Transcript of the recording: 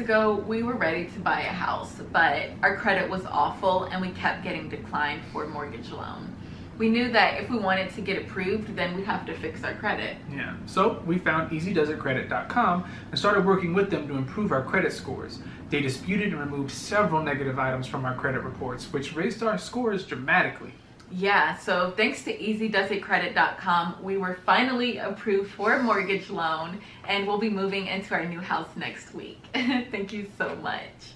ago, we were ready to buy a house, but our credit was awful and we kept getting declined for a mortgage loan. We knew that if we wanted to get approved, then we'd have to fix our credit. Yeah, so we found EasyDoesItCredit.com and started working with them to improve our credit scores. They disputed and removed several negative items from our credit reports, which raised our scores dramatically. Yeah, so thanks to EasyDoesItCredit.com, we were finally approved for a mortgage loan and we'll be moving into our new house next week. Thank you so much.